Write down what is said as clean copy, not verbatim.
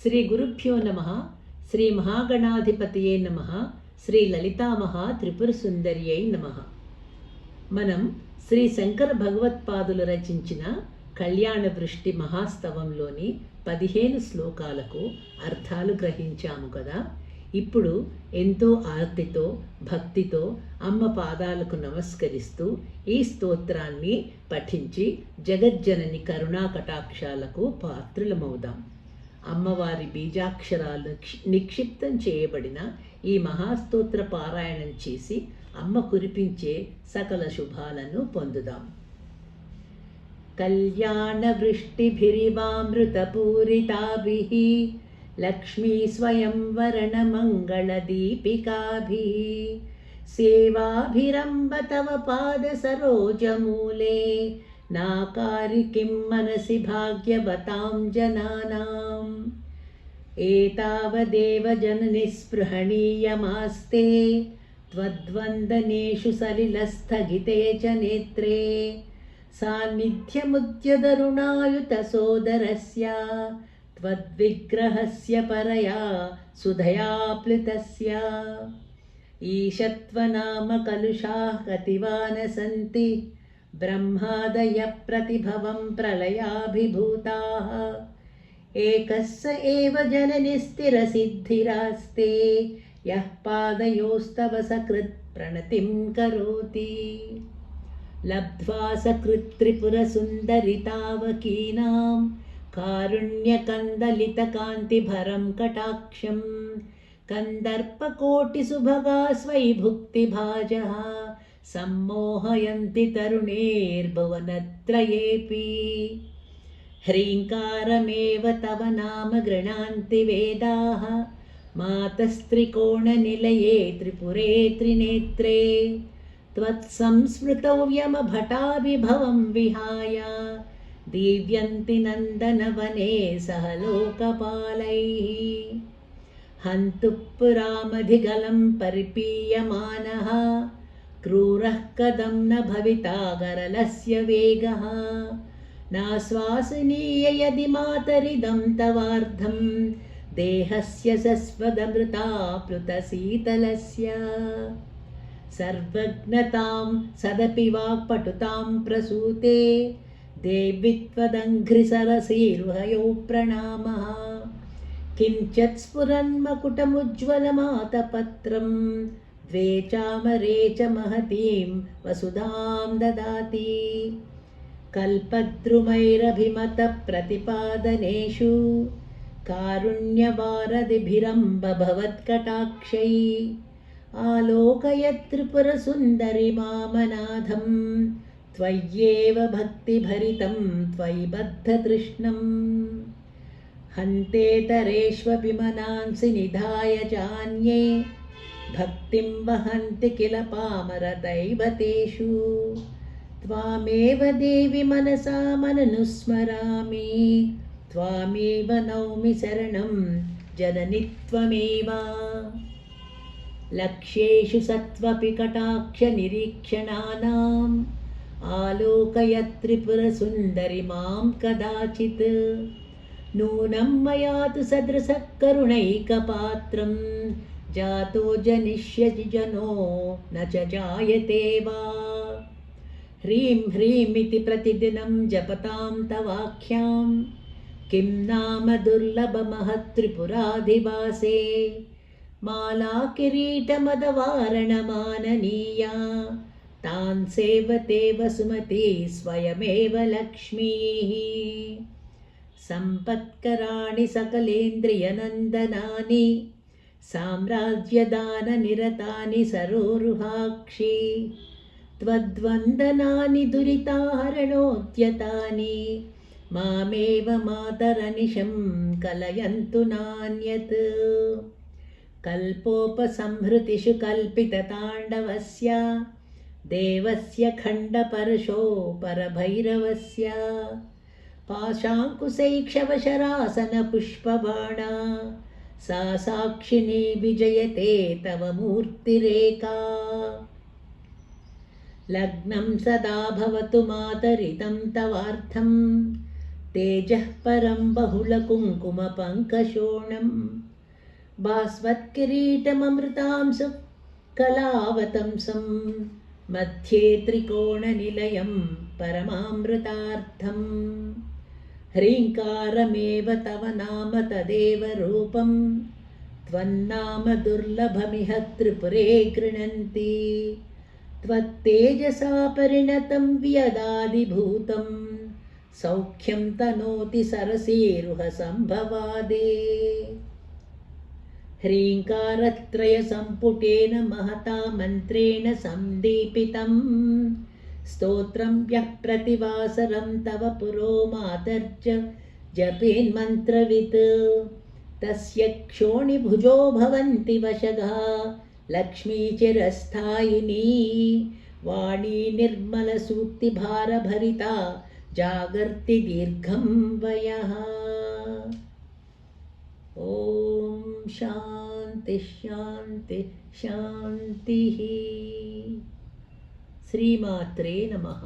శ్రీ గురుభ్యో నమః. శ్రీ మహాగణాధిపతయే నమః. శ్రీ లలితామహా త్రిపుర సుందర్యై నమః. మనం శ్రీ శంకర భగవత్పాదులు రచించిన కళ్యాణ వృష్టి మహాస్తవంలోని 15 శ్లోకాలకు అర్థాలు గ్రహించాము కదా. ఇప్పుడు ఎంతో ఆర్తితో భక్తితో అమ్మ పాదాలకు నమస్కరిస్తూ ఈ స్తోత్రాన్ని పఠించి జగజ్జనని కరుణా కటాక్షాలకు పాత్రులమవుదాం. అమ్మవారి బీజాక్షరాలు నిక్షిప్తం చేయబడిన ఈ మహాస్తోత్ర పారాయణం చేసి అమ్మ కురిపించే సకల శుభాలను పొందుదాం. కళ్యాణ వృష్టిభిరివామృతపూరితాభిః లక్ష్మీ స్వయంవరణ మంగళ దీపికాభిః సేవాభిరంభ తవ పాద సరోజమూలే నాకారి కిం మనసి భాగ్యవతాం జనానాం ఏతావదేవ జనని స్పృహణీయమాస్తే త్వద్వందనేషు సలిలస్థగితే చ నేత్రే సాన్నిధ్యముద్యదరుణాయుత సోదరస్య త్వద్విగ్రహస్య పరయా సుధయాప్లుతస్య ఈశత్వనామ కలుషాః కతివాన సంతి బ్రహ్మాదయ ప్రతిభవం ప్రళయాభిభూతాః ఏకస్స ఏవ జనని స్థిరసిద్ధిరాస్తే యః పాదయోస్తవ సకృత్ ప్రణతిం కరోతి లబ్ధ్వా సకృత్ త్రిపుర సుందరితావకీనాం కారుణ్యకందలితకాంతిభరం కటాక్షం కందర్పకోటిసుభగా స్వై భుక్తిభాజః సమ్మోహయంతి తరుణేర్భువనత్రయేపి హ్రీంకారమేవ తవ నామ గృణాంతి వేదాః మాతస్త్రికోణనిలయే త్రిపురే త్రినేత్రే త్వత్సంస్మృతౌ యమభటాభిభవం విహాయ దీవ్యంతి నందనవనే సహ లోకపాలైః హంతు పురామధిగలం పరిపీయమానః క్రూరః కదం న భవితా గరలస్య వేగః నాశ్వాసనీయ యది మాతరిదం తవార్ధం దేహస్య సస్వదమృతాప్లుత శీతలస్య సర్వజ్ఞతాం సదపి వాక్పటుతాం ప్రసూతే దేవి త్వదంఘ్రిసరసీర్హయో ప్రణామః కించత్ స్ఫురన్మకుటముజ్వలమాతపత్రం ద్వే చామరే చ మహతీం వసుధాం దదాతి కల్పద్రుమైరభిమత ప్రతిపాదనేషు కారుణ్యవారధిభిరంబ భవత్కటాక్షై ఆలోకయత్ త్రిపుర సుందరి మామనాథం త్వయ్యేవ భక్తిభరితం త్వయి బద్ధతృష్ణం హంతేతరేష్వపి మనాంసి నిధాయ చాన్యే భక్తిం వహంతి కిల పామరదైవతేషు త్వామేవ దేవి మనసా మననుస్మరామి త్వామేవ నౌమి శరణం జనని త్వమేవ లక్ష్యేషు సత్వపి కటాక్ష నిరీక్షణానాం ఆలోకయత్ త్రిపుర సుందరి మాం కదాచిత్ నూనం మయా తు సదృశః కరుణైకపాత్రం జాతో జనిష్యతి జనో న చ జాయతే వా హ్రీం హ్రీమితి ప్రతిదినం జపతాం తవాఖ్యాం కిం నామ దుర్లభమహత్త్రిపురాధివాసే మాలా కిరీటమదవారణమాననీయా తాన్ సేవతే వసుమతి స్వయమేవ లక్ష్మీః సంపత్కరాణి సకలేంద్రియనందనాని సామ్రాజ్యదాననిరతాని సరోరుహాక్షి త్వద్వందనాని దురితాహరణోద్యతాని మామేవ మాతరనిశం కలయంతు నాన్యత్ కల్పోపసంహృతిషు కల్పితతాండవస్య దేవస్య ఖండపరశో పరభైరవస్య పాశాంకుశైక్షవశరాసన పుష్పబాణా సా సాక్షిణీ విజయతే తవ మూర్తిరేకా లగ్నం సదా భవతు మాతరితం తవార్థం तेजः परं बहुलकुङ्कुमपङ्कशोणं भास्वत्किरीटममृतांशु कलावतंसं मध्ये त्रिकोणनिलयं परमामृतार्थम् ह्रीङ्कारमेव तव नाम तदेव रूपं त्वन्नाम दुर्लभमिह त्रिपुरे गृह्णन्ति त्वत्तेजसा परिणतं व्यदादिभूतं सौख्यं तनोति सरसीरुहसम्भवादे ह्रीङ्कारत्रयसम्पुटेन महता मन्त्रेण सन्दीपितं स्तोत्रं यः प्रतिवासरं तव पुरोमादर्ज जपेन्मन्त्रवित् तस्य क्षोणिभुजो भवन्ति वशगा लक्ष्मी चिरस्थायिनी वाणी निर्मलसूक्तिभारभरिता जागर्ति दीर्घं वयः। ॐ शान्ति शान्ति शान्तिः। श्रीमात्रे नमः।